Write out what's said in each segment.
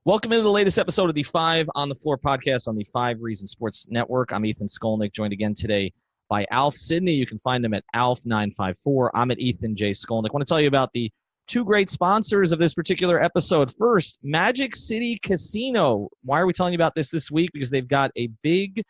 Welcome into the latest episode of the Five on the Floor podcast on the Five Reasons Sports Network. I'm Ethan Skolnick, joined again today by Alf Sidney. You can find him at Alf954. I'm at Ethan J. Skolnick. I want to tell you about the two great sponsors of this particular episode. First, Magic City Casino. Why are we telling you about this week? Because they've got a big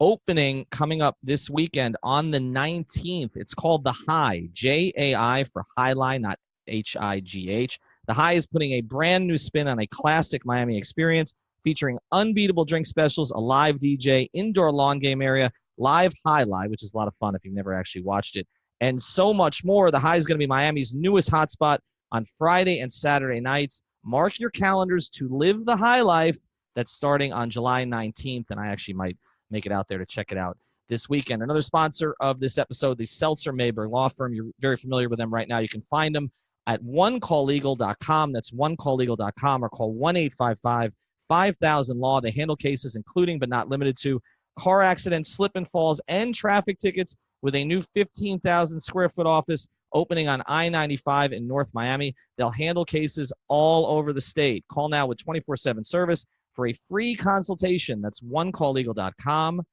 opening coming up this weekend on the 19th. It's called The High, J-A-I for Highline, not H-I-G-H. The High is putting a brand new spin on a classic Miami experience featuring unbeatable drink specials, a live DJ, indoor lawn game area, live highlight, which is a lot of fun if you've never actually watched it, and so much more. The High is going to be Miami's newest hotspot on Friday and Saturday nights. Mark your calendars to live the high life. That's starting on July 19th, and I actually might make it out there to check it out this weekend. Another sponsor of this episode, the Seltzer Mayberg Law Firm. You're very familiar with them right now. You can find them at onecalllegal.com. That's onecalllegal.com, or call 1-855-5000-LAW. They handle cases including but not limited to car accidents, slip and falls, and traffic tickets, with a new 15,000 square foot office opening on I-95 in North Miami. They'll handle cases all over the state. Call now with 24/7 service for a free consultation. That's onecalllegal.com,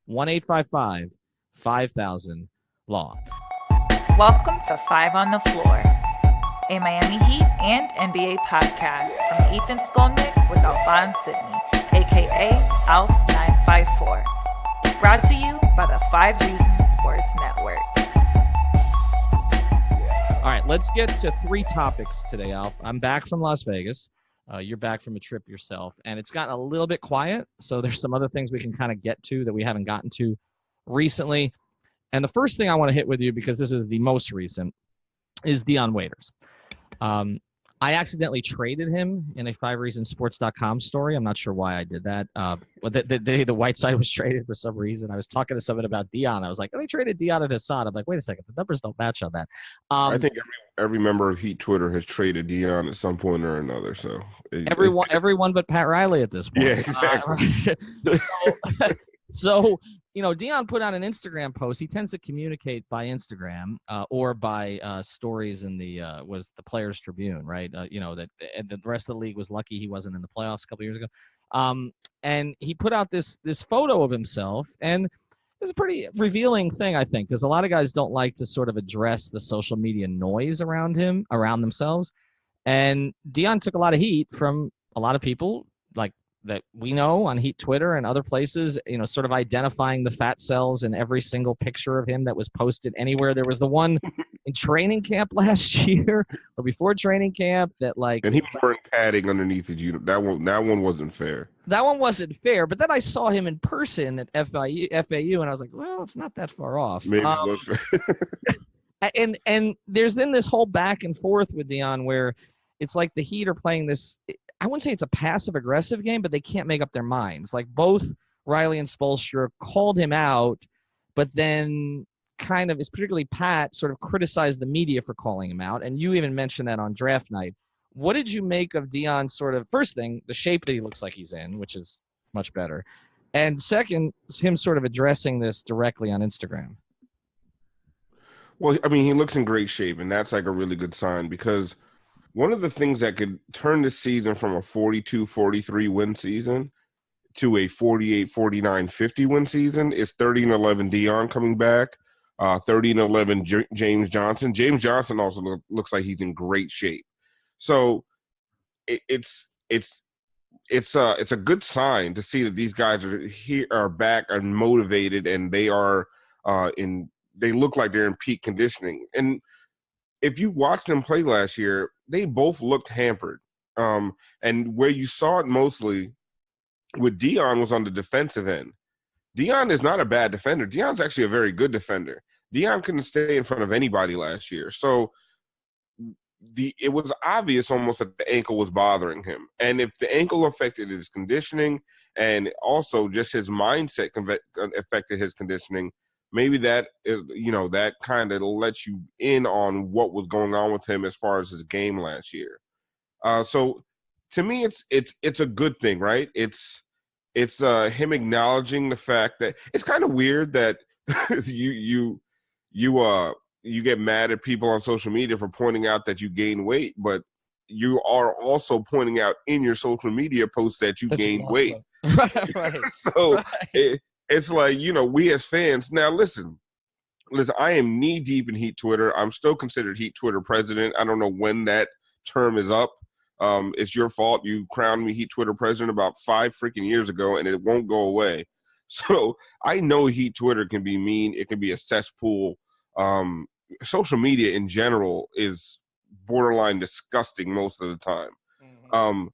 1-855-5000-LAW. Welcome to Five on the Floor, a Miami Heat and NBA podcast from Ethan Skolnick with Alphonse Sidney, a.k.a. Alf954. Brought to you by the Five Reasons Sports Network. All right, let's get to three topics today, Alf. I'm back from Las Vegas. You're back from a trip yourself, and it's gotten a little bit quiet, so there's some other things we can kind of get to that we haven't gotten to recently. And the first thing I want to hit with you, because this is the most recent, is Dion Waiters. I accidentally traded him in a fivereasonsports.com story. I'm not sure why I did that. The day the white side was traded for some reason, I was talking to someone about Dion. I was like, oh, they traded Dion and Hassan. I'm like, wait a second, the numbers don't match on that. I think every member of Heat Twitter has traded Dion at some point or another. So everyone but Pat Riley at this point. Yeah, exactly. So Dion put out an Instagram post. He tends to communicate by Instagram or by stories in the Players Tribune, right? That the rest of the league was lucky he wasn't in the playoffs a couple years ago. And he put out this photo of himself, and it's a pretty revealing thing, I think, because a lot of guys don't like to sort of address the social media noise around themselves. And Dion took a lot of heat from a lot of people, like, that we know on Heat Twitter and other places, sort of identifying the fat cells in every single picture of him that was posted anywhere. There was the one in training camp last year or before training camp that, like, and he was wearing padding underneath it. That one wasn't fair. That one wasn't fair. But then I saw him in person at FAU, and I was like, well, it's not that far off. Maybe it was fair. and there's been this whole back and forth with Dion where it's like the Heat are playing this. I wouldn't say it's a passive-aggressive game, but they can't make up their minds. Like, both Riley and Spoelstra called him out, but then kind of, particularly Pat, sort of criticized the media for calling him out. And you even mentioned that on draft night. What did you make of Dion's sort of, first thing, the shape that he looks like he's in, which is much better, and second, him sort of addressing this directly on Instagram? Well, I mean, he looks in great shape, and that's like a really good sign, because one of the things that could turn this season from a 42-43 win season to a 48-49-50 win season is 30-11 Dion coming back, 30-11 James Johnson. James Johnson also looks like he's in great shape. So it's a good sign to see that these guys are back and motivated, and they are they look like they're in peak conditioning. And if you watched them play last year, they both looked hampered. And where you saw it mostly with Dion was on the defensive end. Dion is not a bad defender. Dion's actually a very good defender. Dion couldn't stay in front of anybody last year. So it was obvious almost that the ankle was bothering him. And if the ankle affected his conditioning and also just his mindset affected his conditioning, maybe that is, that kind of lets you in on what was going on with him as far as his game last year. So to me, it's a good thing, right? It's him acknowledging the fact that it's kind of weird that you get mad at people on social media for pointing out that you gain weight, but you are also pointing out in your social media posts that you gained weight. Right. So Right. it's like, we as fans, now listen, I am knee deep in Heat Twitter. I'm still considered Heat Twitter president. I don't know when that term is up. It's your fault. You crowned me Heat Twitter president about 5 freaking years ago, and it won't go away. So I know Heat Twitter can be mean. It can be a cesspool. Social media in general is borderline disgusting most of the time. Mm-hmm.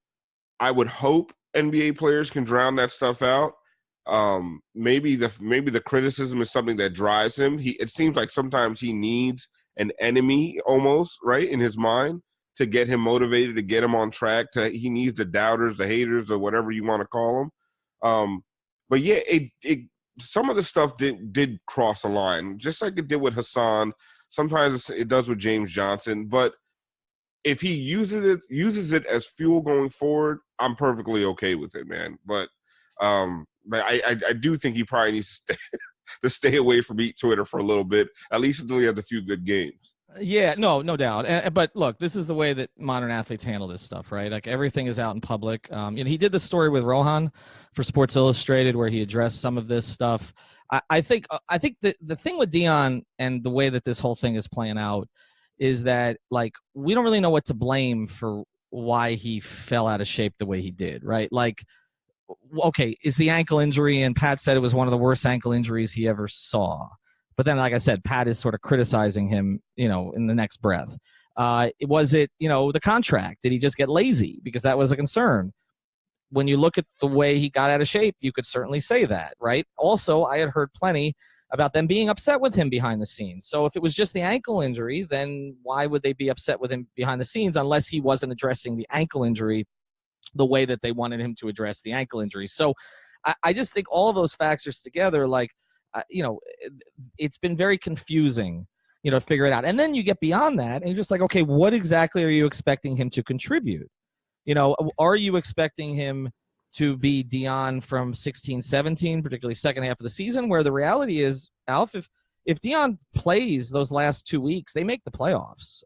I would hope NBA players can drown that stuff out. Maybe the criticism is something that drives him. It seems like sometimes he needs an enemy almost, right, in his mind to get him motivated, to get him on track. He needs the doubters, the haters, or whatever you want to call them. But yeah, it some of the stuff did cross a line, just like it did with Hassan. Sometimes it does with James Johnson, but if he uses it as fuel going forward, I'm perfectly okay with it, man. But I do think he probably needs to stay away from Heat Twitter for a little bit, at least until he has a few good games. Yeah, no doubt. But look, this is the way that modern athletes handle this stuff, right? Like everything is out in public. He did the story with Rohan for Sports Illustrated where he addressed some of this stuff. I think the thing with Dion and the way that this whole thing is playing out is that like we don't really know what to blame for why he fell out of shape the way he did, right? Like, okay, is the ankle injury, and Pat said it was one of the worst ankle injuries he ever saw. But then, like I said, Pat is sort of criticizing him, in the next breath. Was it, the contract? Did he just get lazy? Because that was a concern. When you look at the way he got out of shape, you could certainly say that, right? Also, I had heard plenty about them being upset with him behind the scenes. So if it was just the ankle injury, then why would they be upset with him behind the scenes unless he wasn't addressing the ankle injury the way that they wanted him to address the ankle injury? So I just think all of those factors together, like, it's been very confusing, to figure it out. And then you get beyond that and you're just like, okay, what exactly are you expecting him to contribute? Are you expecting him to be Dion from 16-17, particularly second half of the season, where the reality is, Alf, if Dion plays those last 2 weeks, they make the playoffs.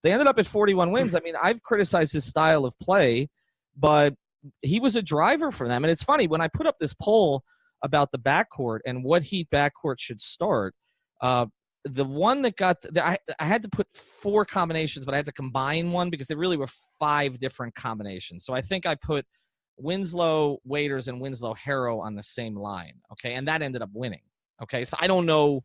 They ended up at 41 wins. I mean, I've criticized his style of play, but he was a driver for them. And it's funny, when I put up this poll about the backcourt and what Heat backcourt should start, the one that got I had to put 4 combinations, but I had to combine one because there really were 5 different combinations. So I think I put Winslow, Waiters, and Winslow Harrow on the same line. Okay, and that ended up winning. Okay, so I don't know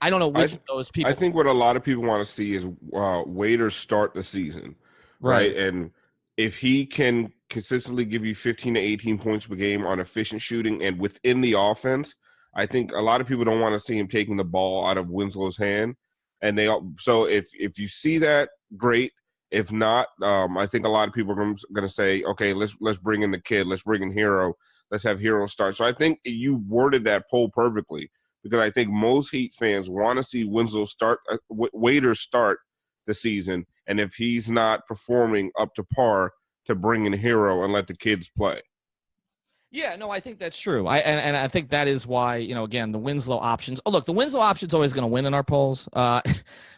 which of those people. I think what a lot of people want to see is Waiters start the season, right? And if he can consistently give you 15 to 18 points per game on efficient shooting and within the offense, I think a lot of people don't want to see him taking the ball out of Winslow's hand. And so if you see that, great. If not, I think a lot of people are going to say, okay, let's bring in the kid. Let's bring in Hero. Let's have Hero start. So I think you worded that poll perfectly, because I think most Heat fans want to see Winslow start, Waiters start the season. And if he's not performing up to par, to bring in Hero and let the kids play. Yeah, no, I think that's true. I think that is why, again, the Winslow options. Oh, look, the Winslow option's always going to win in our polls.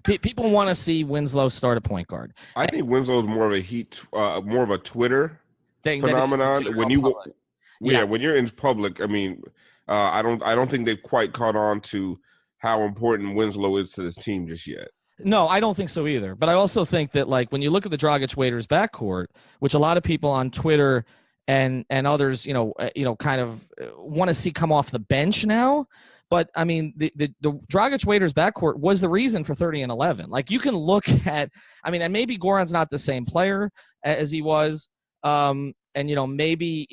People want to see Winslow start a point guard. I think Winslow is more of a Heat, more of a Twitter phenomenon. When you're in public, I mean, I don't think they've quite caught on to how important Winslow is to this team just yet. No, I don't think so either. But I also think that, like, when you look at the Dragic Waiters backcourt, which a lot of people on Twitter and others, kind of want to see come off the bench now. But I mean, the Dragic Waiters backcourt was the reason for 30 and 11. Like, you can look at, and maybe Goran's not the same player as he was. And maybe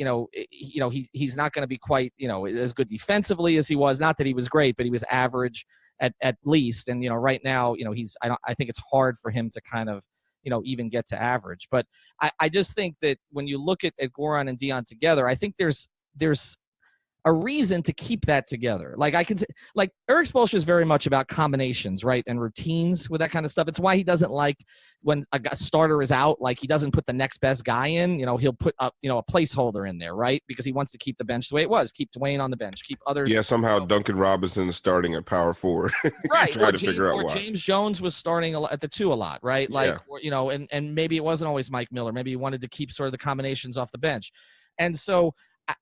he's not going to be quite as good defensively as he was. Not that he was great, but he was average at least. And right now I think it's hard for him to kind of even get to average. But I just think that when you look at Goran and Dion together, I think there's a reason to keep that together. Like I can say, like Erik Spoelstra is very much about combinations, right, and routines with that kind of stuff. It's why he doesn't like when a starter is out. Like he doesn't put the next best guy in. He'll put up a placeholder in there, right, because he wants to keep the bench the way it was. Keep Dwayne on the bench. Keep others. Yeah, somehow Duncan Robinson is starting at power forward. Right. Try to figure out why. James Jones was starting at the 2 a lot, right? Like yeah. and maybe it wasn't always Mike Miller. Maybe he wanted to keep sort of the combinations off the bench, and so.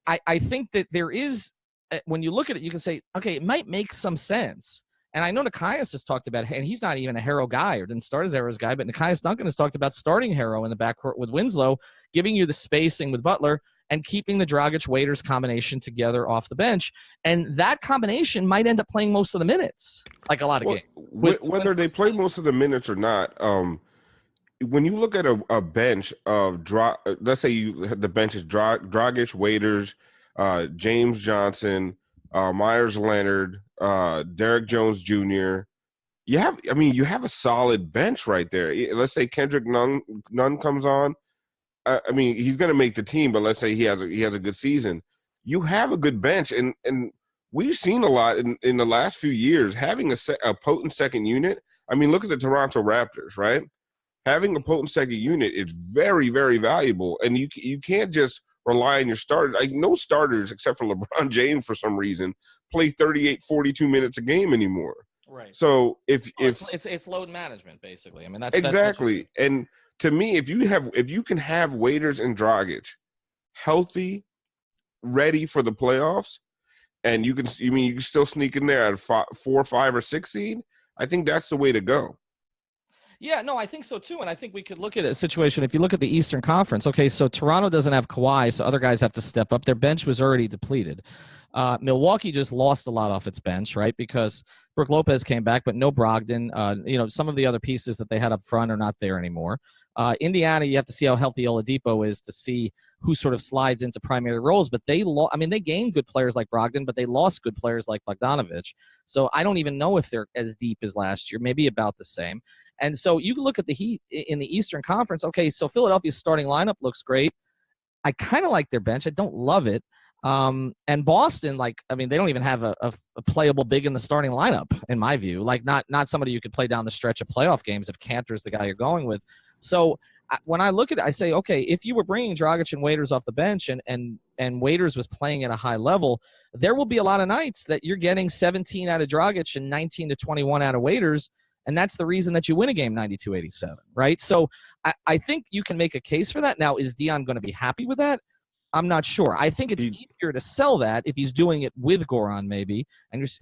I think that there is, when you look at it, you can say, okay, it might make some sense. And I know Nekias has talked about, and he's not even a Harrow guy or didn't start as Harrow's guy, but Nekias Duncan has talked about starting Harrow in the backcourt with Winslow, giving you the spacing with Butler, and keeping the Dragic-Waiters combination together off the bench. And that combination might end up playing most of the minutes, like a lot of games. Whether they play most of the minutes or not, when you look at a bench of let's say the bench is Dragic, Waiters, James Johnson, Myers Leonard, Derek Jones Jr. You have a solid bench right there. Let's say Kendrick Nunn comes on. He's going to make the team, but let's say he has a good season. You have a good bench, and we've seen a lot in the last few years having a potent second unit. Look at the Toronto Raptors, right? Having a potent second unit is very, very valuable, and you can't just rely on your starter. Like no starters, except for LeBron James, for some reason, play 38, 42 minutes a game anymore. Right. So it's load management, basically. That's exactly. And to me, if you can have Waiters and Dragic healthy, ready for the playoffs, and you can still sneak in there at a 4, 5, or 6 seed, I think that's the way to go. Yeah, no, I think so too. And I think we could look at a situation. If you look at the Eastern Conference, okay, so Toronto doesn't have Kawhi, so other guys have to step up. Their bench was already depleted. Milwaukee just lost a lot off its bench, right? Because Brook Lopez came back, but no Brogdon. Some of the other pieces that they had up front are not there anymore. Indiana, you have to see how healthy Oladipo is to see who sort of slides into primary roles. But they gained good players like Brogdon, but they lost good players like Bogdanovich. So I don't even know if they're as deep as last year, maybe about the same. And so you can look at the Heat in the Eastern Conference. Okay, so Philadelphia's starting lineup looks great. I kind of like their bench. I don't love it. And Boston, they don't even have a playable big in the starting lineup, in my view. Like not somebody you could play down the stretch of playoff games if Cantor's the guy you're going with. So when I look at it, I say, okay, if you were bringing Dragic and Waiters off the bench and Waiters was playing at a high level, there will be a lot of nights that you're getting 17 out of Dragic and 19 to 21 out of Waiters. And that's the reason that you win a game 92-87, right? So I think you can make a case for that. Now, is Dion going to be happy with that? I'm not sure. I think it's easier to sell that if he's doing it with Goran, maybe.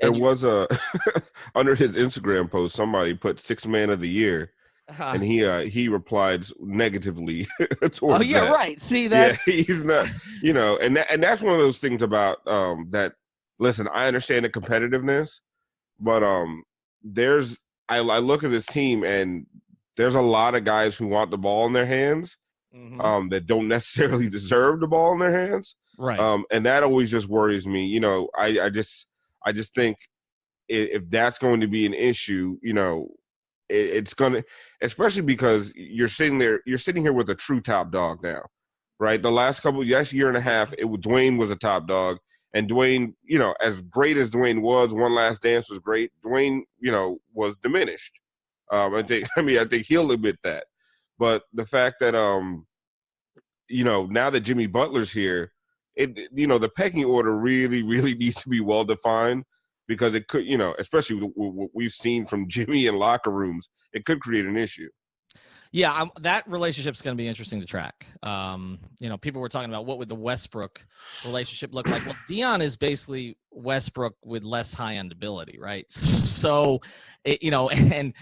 There was under his Instagram post, somebody put 6th man of the year, and he replied negatively towards that. Yeah, right. See, that's he's not, and that's one of those things about that. Listen, I understand the competitiveness, but I look at this team, and there's a lot of guys who want the ball in their hands. Mm-hmm. That don't necessarily deserve the ball in their hands, right? And that always just worries me. I just think if that's going to be an issue, it's gonna, especially because you're sitting here with a true top dog now, right? The last year and a half, Dwayne was a top dog, and Dwayne, as great as Dwayne was, One Last Dance was great. Dwayne, was diminished. I think he'll admit that. But the fact that, now that Jimmy Butler's here, the pecking order really, really needs to be well defined, because it could, especially with what we've seen from Jimmy in locker rooms, it could create an issue. Yeah, that relationship's going to be interesting to track. People were talking about what would the Westbrook relationship look like. Well, Dion is basically Westbrook with less high-end ability, right? So, and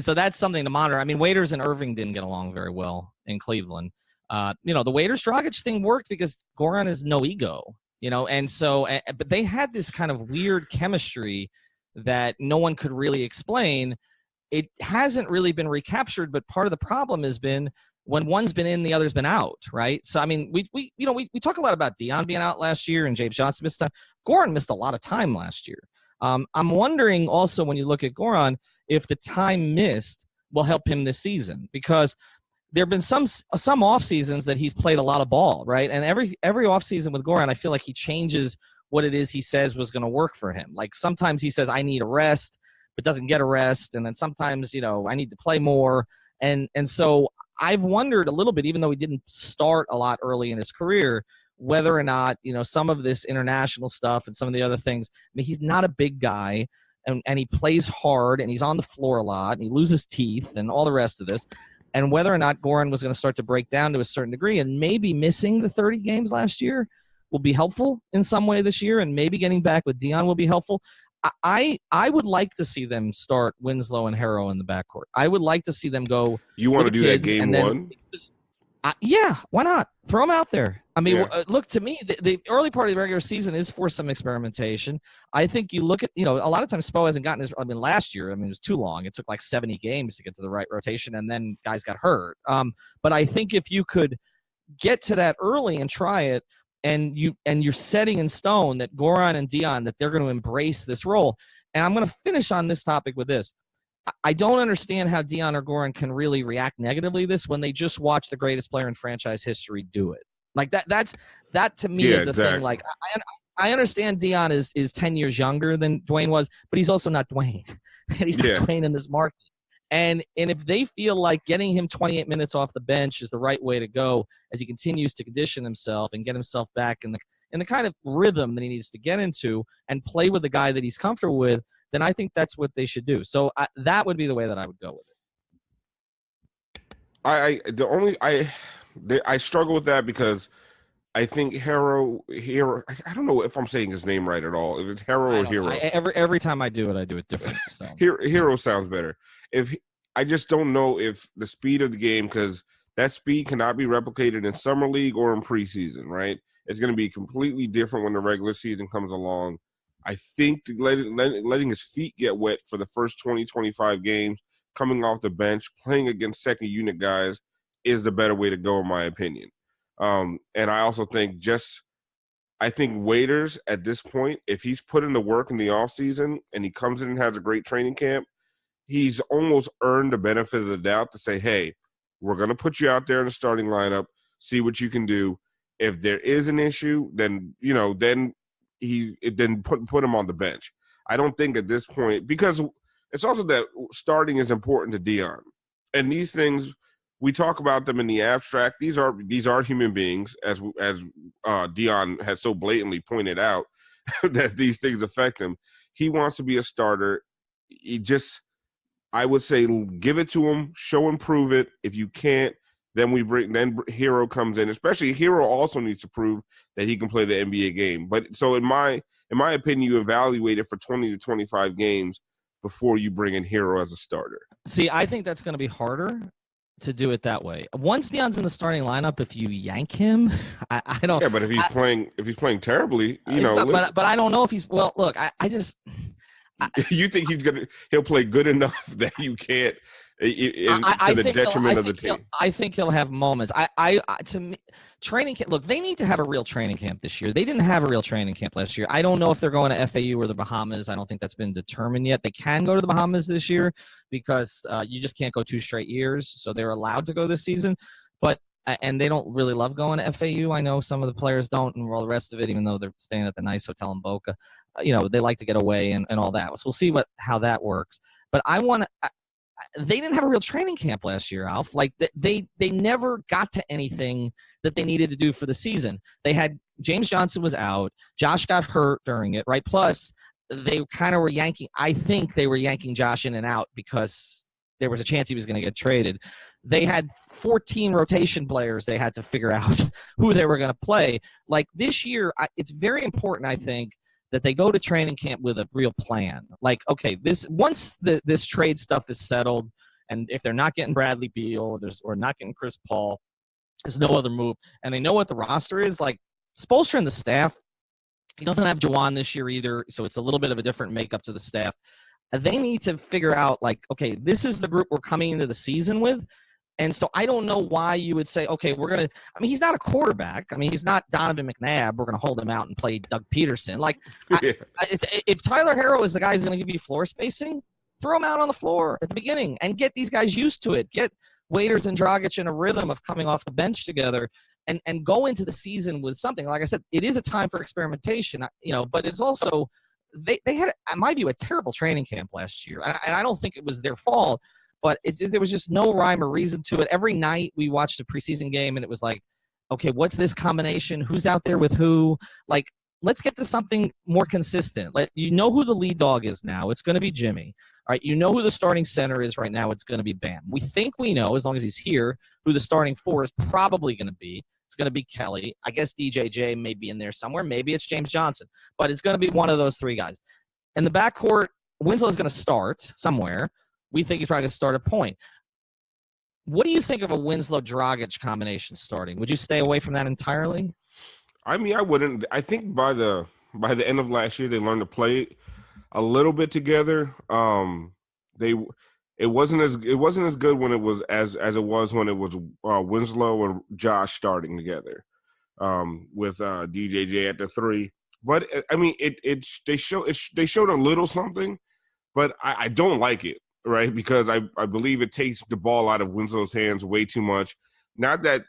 so that's something to monitor. Waiters and Irving didn't get along very well in Cleveland. The Waiters-Dragic thing worked because Goran is no ego, and so but they had this kind of weird chemistry that no one could really explain. It hasn't really been recaptured, but part of the problem has been when one's been in, the other's been out, right? So, we talk a lot about Dion being out last year and James Johnson missed time. Goran missed a lot of time last year. I'm wondering also, when you look at Goran, if the time missed will help him this season, because there have been some off seasons that he's played a lot of ball, right? And every off season with Goran, I feel like he changes what it is he says was going to work for him. Like sometimes he says, I need a rest, but doesn't get a rest. And then sometimes, I need to play more. And so I've wondered a little bit, even though he didn't start a lot early in his career, whether or not, some of this international stuff and some of the other things, I mean, he's not a big guy and he plays hard and he's on the floor a lot and he loses teeth and all the rest of this. And whether or not Goran was going to start to break down to a certain degree and maybe missing the 30 games last year will be helpful in some way this year, and maybe getting back with Dion will be helpful. I would like to see them start Winslow and Harrow in the backcourt. I would like to see them go. You want to do that game one? Yeah, why not? Throw them out there. I mean, look, to me, the early part of the regular season is for some experimentation. I think you look at, a lot of times Spo hasn't gotten his, last year, it was too long. It took like 70 games to get to the right rotation, and then guys got hurt. But I think if you could get to that early and try it, and you're setting in stone that Goran and Dion, that they're going to embrace this role. And I'm going to finish on this topic with this. I don't understand how Dion or Goran can really react negatively to this when they just watch the greatest player in franchise history do it. Like that to me is the thing. Like I understand Dion is 10 years younger than Dwayne was, but he's also not Dwayne. And he's not Dwayne in this market. And if they feel like getting him 28 minutes off the bench is the right way to go as he continues to condition himself and get himself back in the kind of rhythm that he needs to get into and play with the guy that he's comfortable with, then I think that's what they should do. So that would be the way that I would go with it. I struggle with that because I think Harrow, I don't know if I'm saying his name right at all. If it's Harrow or Hero. Every time I do it different. So. Hero sounds better. I just don't know if the speed of the game, because that speed cannot be replicated in summer league or in preseason, right? It's going to be completely different when the regular season comes along. I think letting his feet get wet for the first 20, 25 games, coming off the bench, playing against second unit guys is the better way to go, in my opinion. And I also think I think Waiters at this point, if he's put in the work in the offseason and he comes in and has a great training camp, he's almost earned the benefit of the doubt to say, hey, we're going to put you out there in the starting lineup, see what you can do. If there is an issue, then, then put him on the bench. I don't think at this point, because it's also that starting is important to Dion. And these things, we talk about them in the abstract. These are human beings, as Dion has so blatantly pointed out that these things affect him. He wants to be a starter. I would say give it to him, show him, prove it. If you can't, then Hero comes in. Especially Hero also needs to prove that he can play the NBA game. But so in my opinion, you evaluate it for 20 to 25 games before you bring in Hero as a starter. See, I think that's going to be harder to do it that way. Once Dion's in the starting lineup, if you yank him, I don't. Yeah, but if he's playing terribly, But I don't know if he's. Well, look, I just. You think he'll play good enough that you can't to the detriment of the team? I think he'll have moments. To me, training camp. Look, they need to have a real training camp this year. They didn't have a real training camp last year. I don't know if they're going to FAU or the Bahamas. I don't think that's been determined yet. They can go to the Bahamas this year because you just can't go 2 straight years. So they're allowed to go this season, and they don't really love going to FAU. I know some of the players don't, and all the rest of it, even though they're staying at the nice hotel in Boca, they like to get away and all that. So we'll see how that works. But they didn't have a real training camp last year, Alf. Like they never got to anything that they needed to do for the season. They had James Johnson was out. Josh got hurt during it, right? Plus they kind of were I think they were yanking Josh in and out because there was a chance he was going to get traded. They had 14 rotation players they had to figure out who they were going to play. Like this year, it's very important, I think, that they go to training camp with a real plan. Like, okay, once this trade stuff is settled, and if they're not getting Bradley Beal or not getting Chris Paul, there's no other move, and they know what the roster is. Like Spoelstra and the staff, he doesn't have Juwan this year either, so it's a little bit of a different makeup to the staff. They need to figure out, like, okay, this is the group we're coming into the season with. And so I don't know why you would say, okay, he's not a quarterback. I mean, he's not Donovan McNabb. We're going to hold him out and play Doug Peterson. Like, if Tyler Harrow is the guy who's going to give you floor spacing, throw them out on the floor at the beginning and get these guys used to it. Get Waiters and Dragic in a rhythm of coming off the bench together and go into the season with something. Like I said, it is a time for experimentation, but it's also they had, in my view, a terrible training camp last year. And I don't think it was their fault, but there was just no rhyme or reason to it. Every night we watched a preseason game and it was like, okay, what's this combination? Who's out there with who? Like, let's get to something more consistent. You know who the lead dog is now. It's going to be Jimmy. All right, you know who the starting center is right now. It's going to be Bam. We think we know, as long as he's here, who the starting four is probably going to be. It's going to be Kelly. I guess DJJ may be in there somewhere. Maybe it's James Johnson. But it's going to be one of those three guys. In the backcourt, Winslow's going to start somewhere. We think he's probably going to start at point. What do you think of a Winslow-Dragic combination starting? Would you stay away from that entirely? I mean, I wouldn't. I think by the end of last year, they learned to play a little bit together. It wasn't as good when it was as it was when it was Winslow and Josh starting together with DJJ at the three. But I mean, they showed a little something, but I don't like it, right? Because I believe it takes the ball out of Winslow's hands way too much. Not that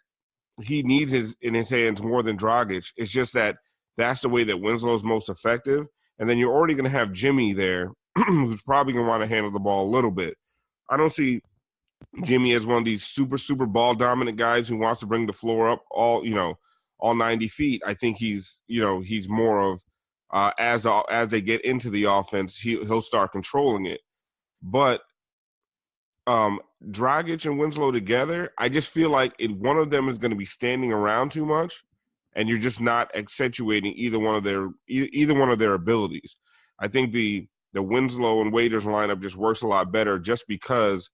he needs in his hands more than Dragic. It's just that that's the way that Winslow's most effective. And then you're already going to have Jimmy there, who's probably going to want to handle the ball a little bit. I don't see Jimmy as one of these super, super ball dominant guys who wants to bring the floor up all 90 feet. I think he's more of as they get into the offense, he'll start controlling it. But Dragic and Winslow together, I just feel like one of them is going to be standing around too much, and you're just not accentuating either one of their abilities. I think the Winslow and Waiters lineup just works a lot better just because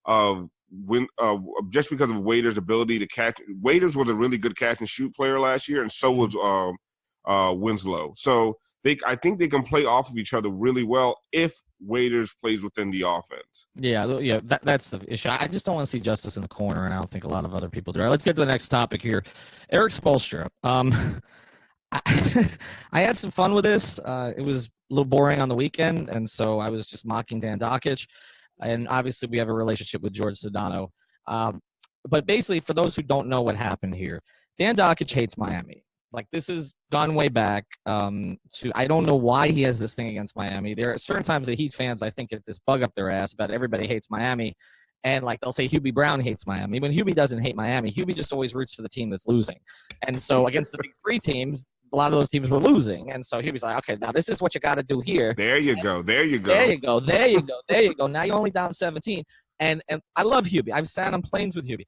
of Waiters' ability to catch. Waiters was a really good catch and shoot player last year, and so was Winslow. So I think they can play off of each other really well if Waiters plays within the offense. Yeah, that's the issue. I just don't want to see Justice in the corner, and I don't think a lot of other people do. All right, let's get to the next topic here. Erik Spoelstra. I had some fun with this. It was a little boring on the weekend, and so I was just mocking Dan Dakich. And obviously we have a relationship with George Sedano. But basically, for those who don't know what happened here, Dan Dakich hates Miami. Like, this has gone way back I don't know why he has this thing against Miami. There are certain times the Heat fans, I think, get this bug up their ass about everybody hates Miami. And, like, they'll say Hubie Brown hates Miami. When Hubie doesn't hate Miami, Hubie just always roots for the team that's losing. And so against the big three teams, a lot of those teams were losing. And so Hubie's like, okay, now this is what you got to do here. There you go. There you go. There you go. There you go. There you go. Now you're only down 17. And I love Hubie. I've sat on planes with Hubie.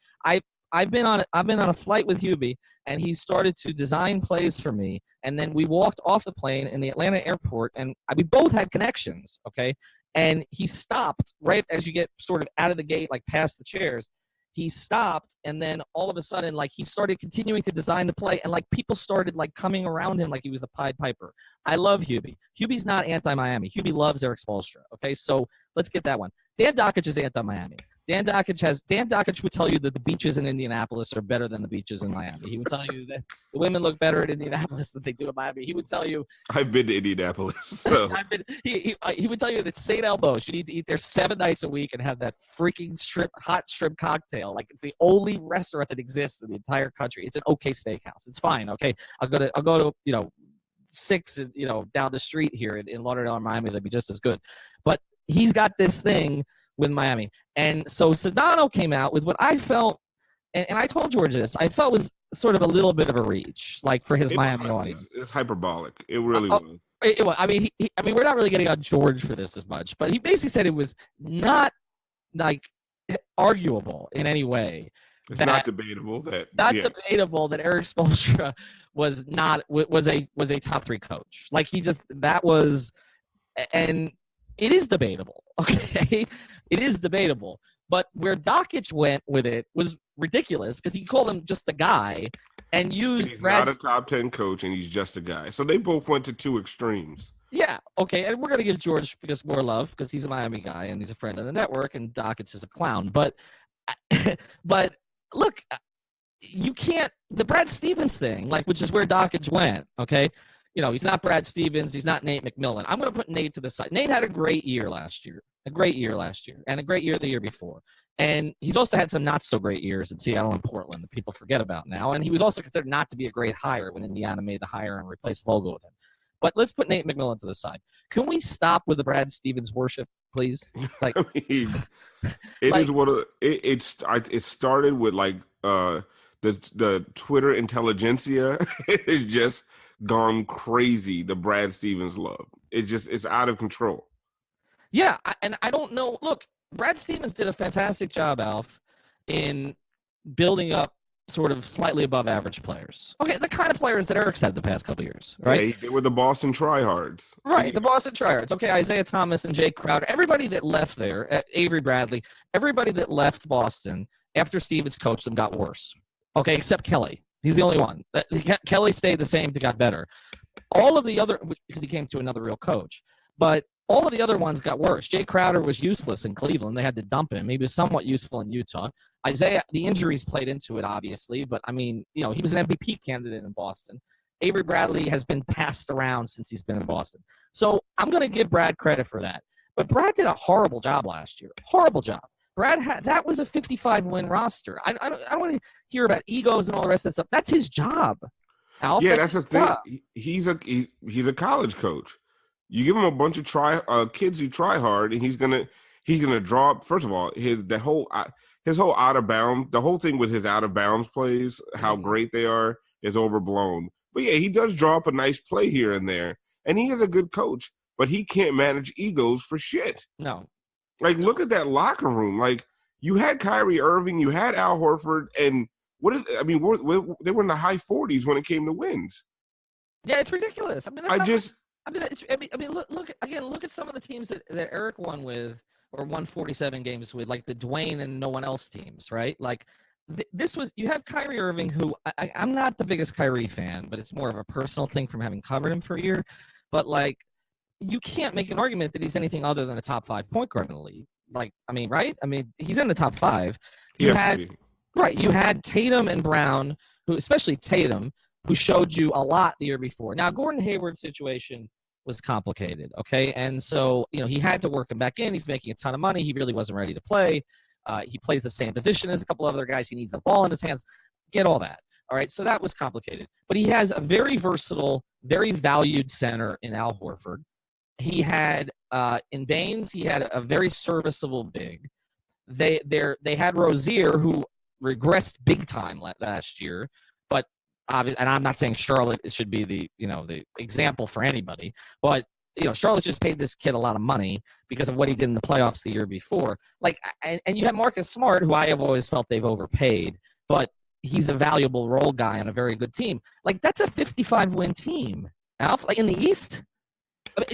I've been on a flight with Hubie, and he started to design plays for me. And then we walked off the plane in the Atlanta airport, and we both had connections, okay? And he stopped right as you get sort of out of the gate, like past the chairs. He stopped, and then all of a sudden, like, he started continuing to design the play, and, like, people started, like, coming around him like he was the Pied Piper. I love Hubie. Hubie's not anti-Miami. Hubie loves Erik Spoelstra, okay? So let's get that one. Dan Dakich is anti-Miami. Dan Dakich would tell you that the beaches in Indianapolis are better than the beaches in Miami. He would tell you that the women look better in Indianapolis than they do in Miami. He would tell you. I've been to Indianapolis. So. He would tell you that St. Elmo's, you need to eat there 7 nights a week and have that freaking hot shrimp cocktail. Like, it's the only restaurant that exists in the entire country. It's an okay steakhouse. It's fine. Okay, I'll go to 6 down the street here in Lauderdale or Miami. That'd be just as good. But he's got this thing with Miami. And so Sedano came out with what I felt, and I told George this, I felt was sort of a little bit of a reach, like, for his Miami audience. It's hyperbolic. It really was. It was. I mean, we're not really getting on George for this as much, but he basically said it was not, like, arguable in any way. It's not debatable that debatable that Erik Spoelstra was a top 3 coach. Like, and it is debatable, okay? It is debatable. But where Dakich went with it was ridiculous because he called him just a guy and used he's not a top 10 coach and he's just a guy. So they both went to 2 extremes. Yeah, okay. And we're going to give George more love because he's a Miami guy and he's a friend of the network, and Dakich is a clown. But look, you can't – the Brad Stevens thing, like, which is where Dakich went, okay? He's not Brad Stevens. He's not Nate McMillan. I'm going to put Nate to the side. Nate had a great year last year, A great year last year and a great year the year before. And he's also had some not so great years in Seattle and Portland that people forget about now. And he was also considered not to be a great hire when Indiana made the hire and replaced Vogel with him. But let's put Nate McMillan to the side. Can we stop with the Brad Stevens worship, please? Like, I mean, it started with like the Twitter intelligentsia is just gone crazy. The Brad Stevens love. It's out of control. Yeah, and I don't know. Look, Brad Stevens did a fantastic job, Alf, in building up sort of slightly above average players. Okay, the kind of players that Eric's had the past couple of years, right? Yeah, they were the Boston tryhards. Right, the Boston tryhards. Okay, Isaiah Thomas and Jake Crowder. Everybody that left there, Avery Bradley, everybody that left Boston after Stevens coached them got worse. Okay, except Kelly. He's the only one. Kelly stayed the same, got better. All of the other, because he came to another real coach, but all of the other ones got worse. Jay Crowder was useless in Cleveland. They had to dump him. He was somewhat useful in Utah. Isaiah, the injuries played into it, obviously, but I mean, he was an MVP candidate in Boston. Avery Bradley has been passed around since he's been in Boston. So I'm going to give Brad credit for that. But Brad did a horrible job last year. Horrible job. That was a 55-win roster. I don't want to hear about egos and all the rest of that stuff. That's his job. Alf, yeah, that's the thing. He's a college coach. You give him a bunch of kids who try hard, and he's gonna draw up. First of all, his whole out of bounds. The whole thing with his out of bounds plays, how great they are, is overblown. But yeah, he does draw up a nice play here and there, and he is a good coach. But he can't manage egos for shit. No. Like, look at that locker room. Like, you had Kyrie Irving, you had Al Horford, and they were in the high 40s when it came to wins. Yeah, it's ridiculous. I mean, look at some of the teams that Eric won with or won 47 games with, like the Dwayne and no one else teams, right? Like, you have Kyrie Irving, who I'm not the biggest Kyrie fan, but it's more of a personal thing from having covered him for a year. But, like, you can't make an argument that he's anything other than a top 5 point guard in the league. Like, I mean, right? I mean, he's in the top 5. You had Tatum and Brown, who, especially Tatum, who showed you a lot the year before. Now, Gordon Hayward's situation was complicated, okay? And so, he had to work him back in. He's making a ton of money. He really wasn't ready to play. He plays the same position as a couple other guys. He needs the ball in his hands. Get all that, all right? So that was complicated. But he has a very versatile, very valued center in Al Horford. He had, in Baines, he had a very serviceable big. They had Rozier, who regressed big time last year, but and I'm not saying Charlotte should be the example for anybody, but Charlotte just paid this kid a lot of money because of what he did in the playoffs the year before. Like, and you have Marcus Smart, who I have always felt they've overpaid, but he's a valuable role guy on a very good team. Like, that's a 55-win team, Alf. Like, in the East. I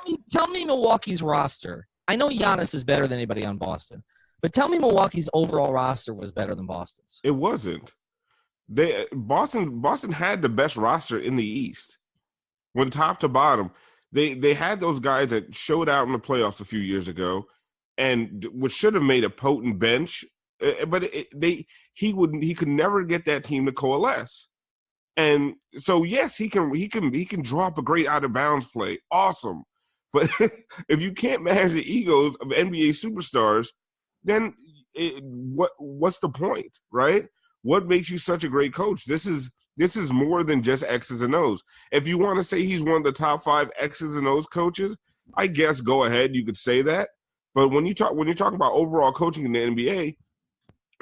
mean, tell me Milwaukee's roster. I know Giannis is better than anybody on Boston, but tell me Milwaukee's overall roster was better than Boston's. It wasn't. Boston had the best roster in the East. When top to bottom, they had those guys that showed out in the playoffs a few years ago, and which should have made a potent bench. But he could never get that team to coalesce. And so, yes, he can draw up a great out of bounds play. Awesome. But if you can't manage the egos of NBA superstars, then what's the point, right? What makes you such a great coach? This is more than just X's and O's. If you want to say he's one of the top 5 X's and O's coaches, I guess go ahead. You could say that. But when you're talking about overall coaching in the NBA,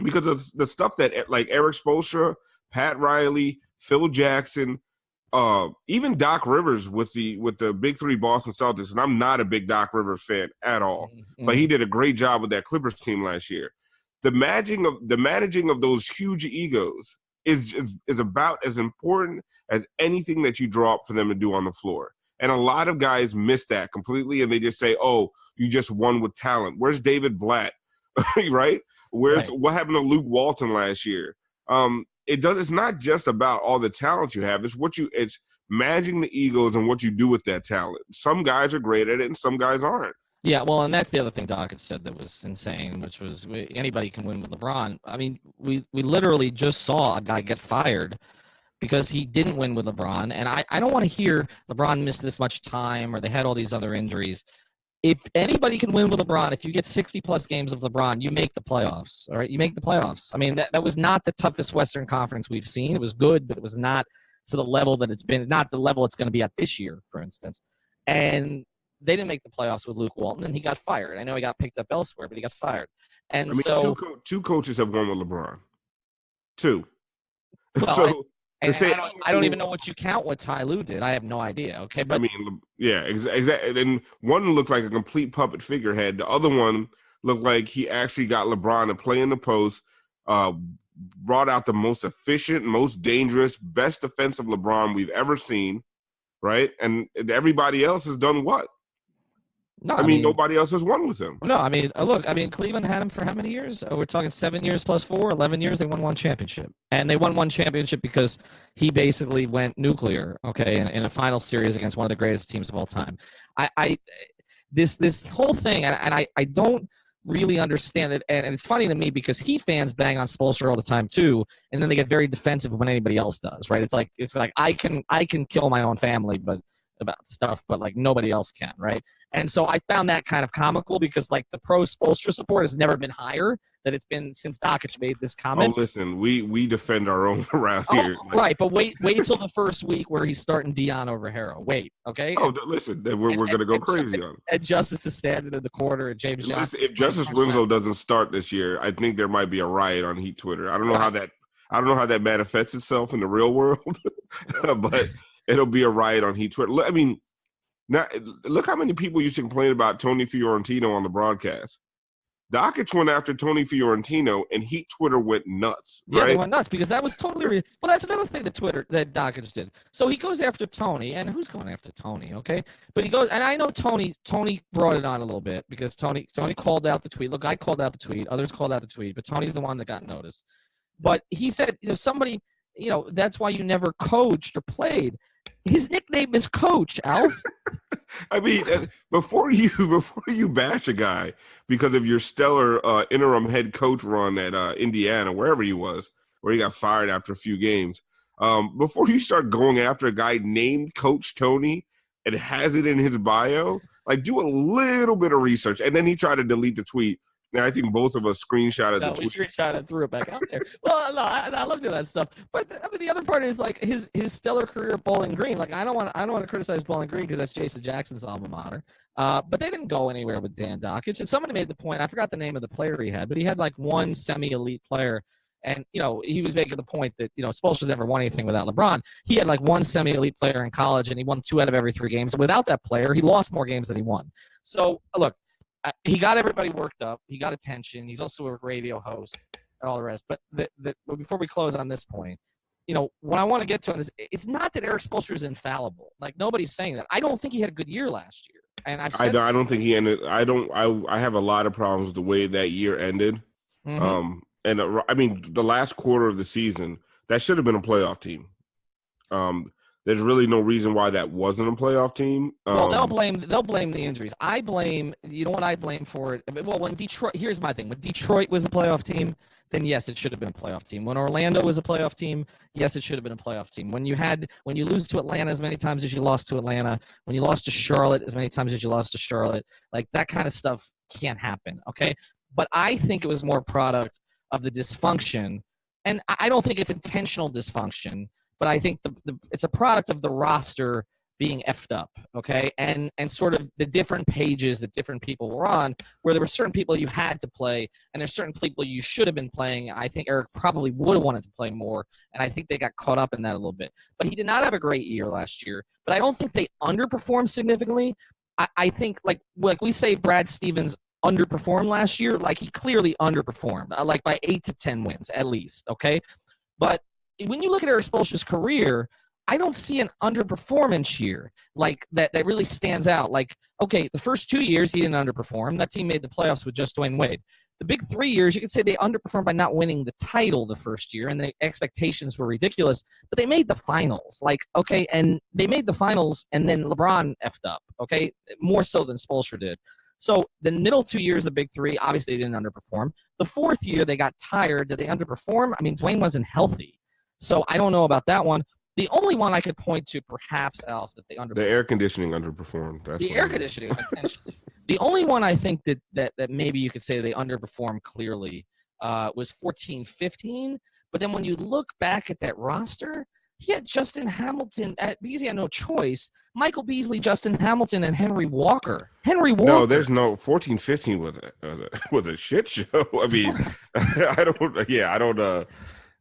because of the stuff that like Erik Spoelstra, Pat Riley, Phil Jackson, even Doc Rivers with the big 3 Boston Celtics, and I'm not a big Doc Rivers fan at all, but he did a great job with that Clippers team last year. The managing of those huge egos is about as important as anything that you draw up for them to do on the floor. And a lot of guys miss that completely, and they just say, "Oh, you just won with talent." Where's David Blatt, right? What happened to Luke Walton last year? It's not just about all the talent you have. It's managing the egos and what you do with that talent. Some guys are great at it, and some guys aren't. Yeah, well, and that's the other thing Dakich said that was insane, which was anybody can win with LeBron. I mean, we literally just saw a guy get fired because he didn't win with LeBron, and I don't want to hear LeBron missed this much time or they had all these other injuries. if anybody can win with LeBron, if you get 60-plus games of LeBron, you make the playoffs, all right? You make the playoffs. I mean, that was not the toughest Western Conference we've seen. It was good, but it was not to the level that it's been, not the level it's going to be at this year, for instance. And they didn't make the playoffs with Luke Walton, and he got fired. I know he got picked up elsewhere, but he got fired. And I mean, so two coaches have won with LeBron. Two. Well, So I don't even know what you count what Ty Lue did. I have no idea. Okay, but I mean, yeah, exactly. And one looked like a complete puppet figurehead. The other one looked like he actually got LeBron to play in the post, brought out the most efficient, most dangerous, best defensive LeBron we've ever seen, right? And everybody else has done what? no, I mean, nobody else has won with him. No, I mean, look, I mean, Cleveland had him for how many years? We're talking 7 years plus 4, 11 years. They won one championship. And they won one championship because he basically went nuclear, okay, in a final series against one of the greatest teams of all time. This whole thing, and I don't really understand it, and it's funny to me because Heat fans bang on Spoelstra all the time too, and then they get very defensive when anybody else does, right? It's like I can kill my own family, but about stuff, but like nobody else can, right? And so I found that kind of comical because like the pro Spoelstra support has never been higher than it's been since Dakich made this comment. Oh, listen, we defend our own around here. Right, but wait till the first week where he's starting Dion over Harrow. Wait, okay? Oh, listen, we're going to go crazy on him. And Justice is standing in the corner, and James Johnson. If Justice Winslow doesn't start this year, I think there might be a riot on Heat Twitter. I don't know how that manifests itself in the real world, but it'll be a riot on Heat Twitter. I mean, now look how many people used to complain about Tony Fiorentino on the broadcast. Dakich went after Tony Fiorentino, and Heat Twitter went nuts. Right? Yeah, they went nuts because that was totally well. That's another thing that Dakich did. So he goes after Tony, and who's going after Tony? Okay, but he goes, and I know Tony brought it on a little bit because Tony called out the tweet. Look, I called out the tweet. Others called out the tweet, but Tony's the one that got noticed. But he said, somebody, that's why you never coached or played. His nickname is Coach, Alf. I mean, before you bash a guy because of your stellar interim head coach run at Indiana, wherever he was, where he got fired after a few games, before you start going after a guy named Coach Tony and has it in his bio, like do a little bit of research. And then he tried to delete the tweet. Now, I think both of us screenshotted the tweet. We screenshotted and threw it back out there. Well, no, I love doing that stuff. But I mean, the other part is like his stellar career at Bowling Green. Like I don't want to criticize Bowling Green because that's Jason Jackson's alma mater. But they didn't go anywhere with Dan Dakich. And somebody made the point. I forgot the name of the player he had, but he had like one semi-elite player. And he was making the point that Spoelstra's never won anything without LeBron. He had like one semi-elite player in college, and he won 2 out of every 3 games. And without that player, he lost more games than he won. So look. He got everybody worked up. He got attention. He's also a radio host and all the rest. But before we close on this point, what I want to get to is it's not that Erik Spoelstra is infallible. Like nobody's saying that. I don't think he had a good year last year. And I don't think he ended. I have a lot of problems with the way that year ended. Mm-hmm. I mean, the last quarter of the season that should have been a playoff team. There's really no reason why that wasn't a playoff team. Well, they'll blame the injuries. I blame, what I blame for it? Well, when Detroit, here's my thing. When Detroit was a playoff team, then yes, it should have been a playoff team. When Orlando was a playoff team, yes, it should have been a playoff team. When you lose to Atlanta as many times as you lost to Atlanta, when you lost to Charlotte as many times as you lost to Charlotte, like that kind of stuff can't happen, okay? But I think it was more product of the dysfunction, and I don't think it's intentional dysfunction. But I think it's a product of the roster being effed up, okay? And sort of the different pages that different people were on, where there were certain people you had to play, and there's certain people you should have been playing. I think Erik probably would have wanted to play more, and I think they got caught up in that a little bit. But he did not have a great year last year. But I don't think they underperformed significantly. I think, like we say Brad Stevens underperformed last year, like he clearly underperformed, like by 8 to 10 wins at least, okay? But when you look at Erik Spoelstra's career, I don't see an underperformance year like that really stands out. Like, okay, the first 2 years he didn't underperform. That team made the playoffs with just Dwayne Wade. The big 3 years, you could say they underperformed by not winning the title the first year, and the expectations were ridiculous, but they made the finals. Like, okay, and they made the finals, and then LeBron effed up, okay, more so than Spoelstra did. So the middle 2 years, the big 3, obviously they didn't underperform. The 4th year, they got tired. Did they underperform? I mean, Dwayne wasn't healthy. So I don't know about that one. The only one I could point to, perhaps, Alf, that they underperformed. The air conditioning underperformed. That's the air conditioning, intentionally. The only one I think that maybe you could say they underperformed clearly was 14-15. But then when you look back at that roster, he had Justin Hamilton because he had no choice. Michael Beasley, Justin Hamilton, and Henry Walker. No, there's no 14-15 was a shit show. I mean,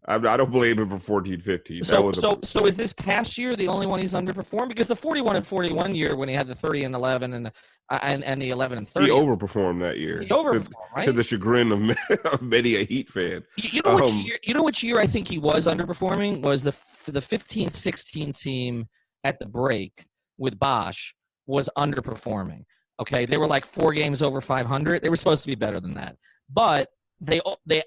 I don't blame him for 14-15. So is this past year the only one he's underperformed? Because the 41-41 year when he had the 30-11 and the 11-30, he overperformed that year. He overperformed, right? To the chagrin of many a Heat fan. You know which year I think he was underperforming was the 15-16 team at the break with Bosch was underperforming. Okay, they were like 4 games over 500. They were supposed to be better than that, but they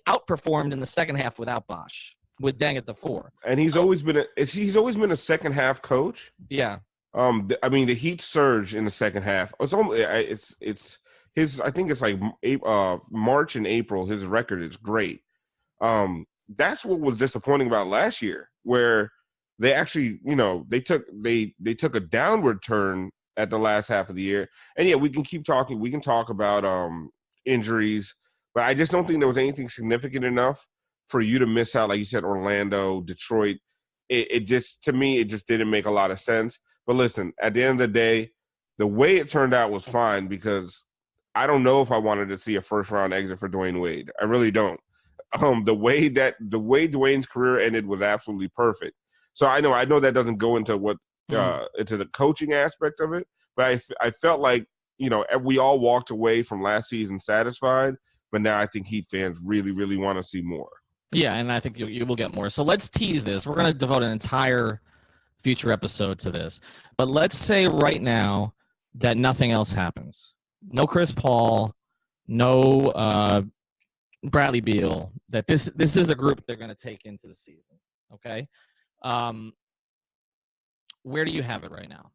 outperformed in the second half without Bosch, with Deng at the 4. And he's always been a second half coach. Yeah. I mean, the Heat surge in the second half. It's his. I think it's like March and April. His record is great. That's what was disappointing about last year, where they actually, they took a downward turn at the last half of the year. And yeah, we can keep talking. We can talk about injuries, but I just don't think there was anything significant enough for you to miss out. Like you said, Orlando, Detroit. It just didn't make a lot of sense. But listen, at the end of the day, the way it turned out was fine, because I don't know if I wanted to see a first-round exit for Dwayne Wade. I really don't. The way Dwayne's career ended was absolutely perfect. So I know that doesn't go into into the coaching aspect of it, but I felt like, we all walked away from last season satisfied, but now I think Heat fans really, really want to see more. Yeah, and I think you will get more. So let's tease this. We're going to devote an entire future episode to this. But let's say right now that nothing else happens. No Chris Paul, no Bradley Beal, that this is the group they're going to take into the season. Okay? Where do you have it right now?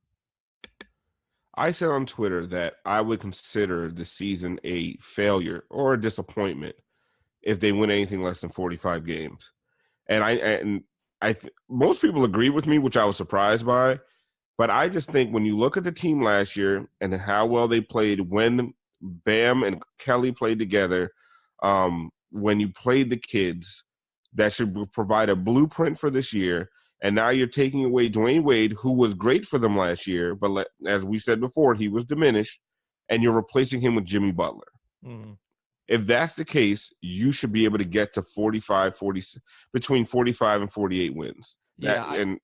I said on Twitter that I would consider the season a failure or a disappointment if they win anything less than 45 games. And most people agree with me, which I was surprised by. But I just think when you look at the team last year and how well they played when Bam and Kelly played together, when you played the kids, that should provide a blueprint for this year. And now you're taking away Dwayne Wade, who was great for them last year, but as we said before, he was diminished, and you're replacing him with Jimmy Butler. Mm-hmm. If that's the case, you should be able to get to between 45 and 48 wins. Yeah,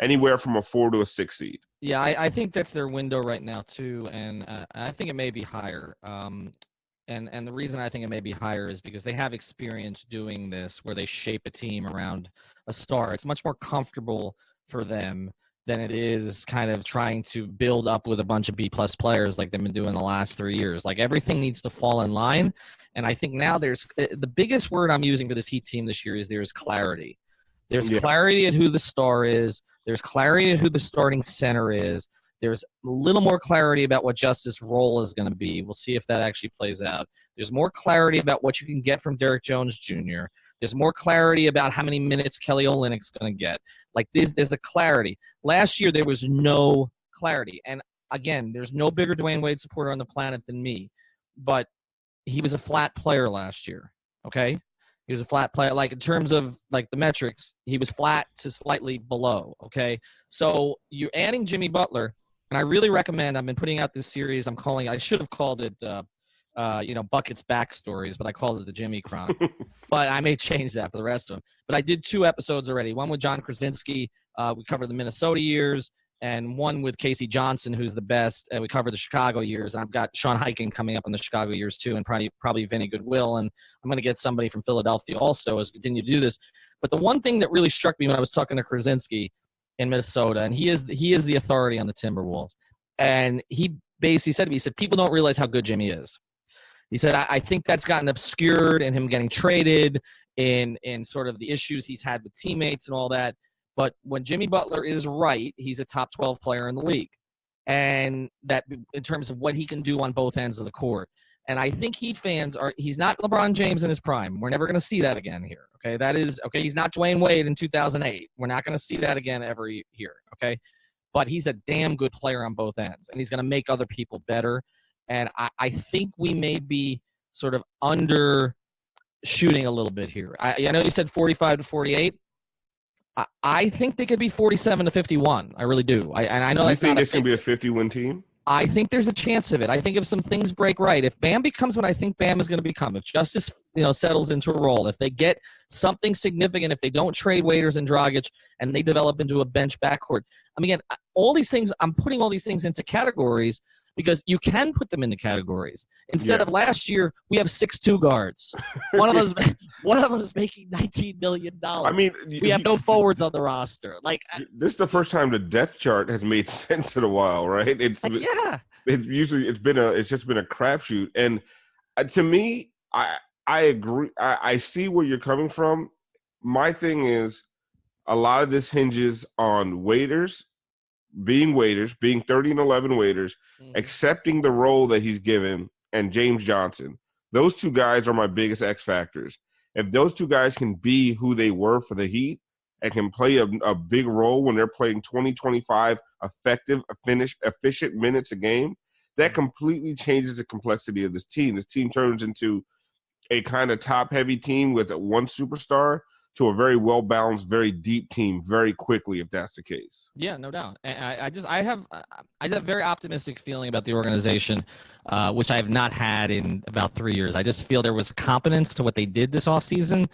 Anywhere from a 4 to a 6 seed. Yeah, I think that's their window right now too, and I think it may be higher. And the reason I think it may be higher is because they have experience doing this, where they shape a team around a star. It's much more comfortable for them than it is kind of trying to build up with a bunch of B-plus players like they've been doing the last 3 years. Like, everything needs to fall in line. And I think now there's the biggest word I'm using for this Heat team this year is there's clarity. There's clarity at who the star is. There's clarity at who the starting center is. There's a little more clarity about what Justice's role is going to be. We'll see if that actually plays out. There's more clarity about what you can get from Derrick Jones Jr. There's more clarity about how many minutes Kelly Olynyk's going to get. Like, there's a clarity. Last year, there was no clarity. And, again, there's no bigger Dwayne Wade supporter on the planet than me. But he was a flat player last year, okay? He was a flat player. Like, in terms of, like, the metrics, he was flat to slightly below, okay? So you're adding Jimmy Butler. And I really recommend, I've been putting out this series, I should have called it, Bucket's Backstories, but I called it the Jimmy Chronicle. But I may change that for the rest of them. But I did 2 episodes already. One with John Krasinski, we covered the Minnesota years, and one with Casey Johnson, who's the best, and we covered the Chicago years. And I've got Sean Highkin coming up on the Chicago years too, and probably Vinny Goodwill. And I'm going to get somebody from Philadelphia also as we continue to do this. But the one thing that really struck me when I was talking to Krasinski in Minnesota, and he is the authority on the Timberwolves, and he basically said to me, he said, people don't realize how good Jimmy is. He said, I think that's gotten obscured in him getting traded, in sort of the issues he's had with teammates and all that. But when Jimmy Butler is right, he's a top 12 player in the league. And that in terms of what he can do on both ends of the court. And I think Heat fans he's not LeBron James in his prime. We're never going to see that again here. Okay. He's not Dwayne Wade in 2008. We're not going to see that again ever here. Okay. But he's a damn good player on both ends, and he's going to make other people better. And I think we may be sort of undershooting a little bit here. I know you said 45-48. I think they could be 47-51. I really do. I know you that's think not it's going to be a 50-win team? I think there's a chance of it. I think if some things break right, if Bam becomes what I think Bam is going to become, if Justice settles into a role, if they get something significant, if they don't trade Waiters and Dragic and they develop into a bench backcourt. I mean, again, all these things, I'm putting all these things into categories because you can put them into categories. Instead of last year, we have 6'2" guards. One of them is making $19 million. I mean, we have no forwards on the roster. Like, this is the first time the depth chart has made sense in a while, right? It's just been a crapshoot. And to me, I agree. I see where you're coming from. My thing is, a lot of this hinges on Waiters, being 30-11 Waiters, accepting the role that he's given, and James Johnson. Those two guys are my biggest X factors. If those two guys can be who they were for the Heat and can play a big role when they're playing 20-25 effective, efficient minutes a game, that completely changes the complexity of this team. This team turns into a kind of top-heavy team with one superstar to a very well-balanced, very deep team very quickly, if that's the case. Yeah, no doubt. And I have a very optimistic feeling about the organization, which I have not had in about 3 years. I just feel there was competence to what they did this offseason.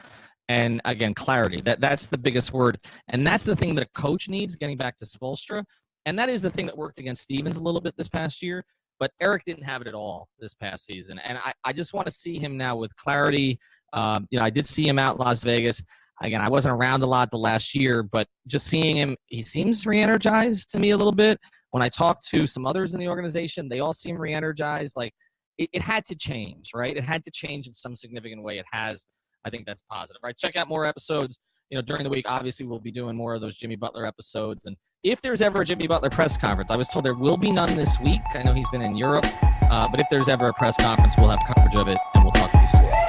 And again, clarity. That's the biggest word. And that's the thing that a coach needs, getting back to Spoelstra. And that is the thing that worked against Stevens a little bit this past year. But Erik didn't have it at all this past season. And I just want to see him now with clarity. I did see him out in Las Vegas. Again, I wasn't around a lot the last year, but just seeing him, he seems re-energized to me a little bit. When I talk to some others in the organization, they all seem re-energized. Like, it had to change, right? It had to change in some significant way. It has. I think that's positive, right? Check out more episodes. During the week, obviously, we'll be doing more of those Jimmy Butler episodes. And if there's ever a Jimmy Butler press conference, I was told there will be none this week. I know he's been in Europe. But if there's ever a press conference, we'll have coverage of it, and we'll talk to you soon.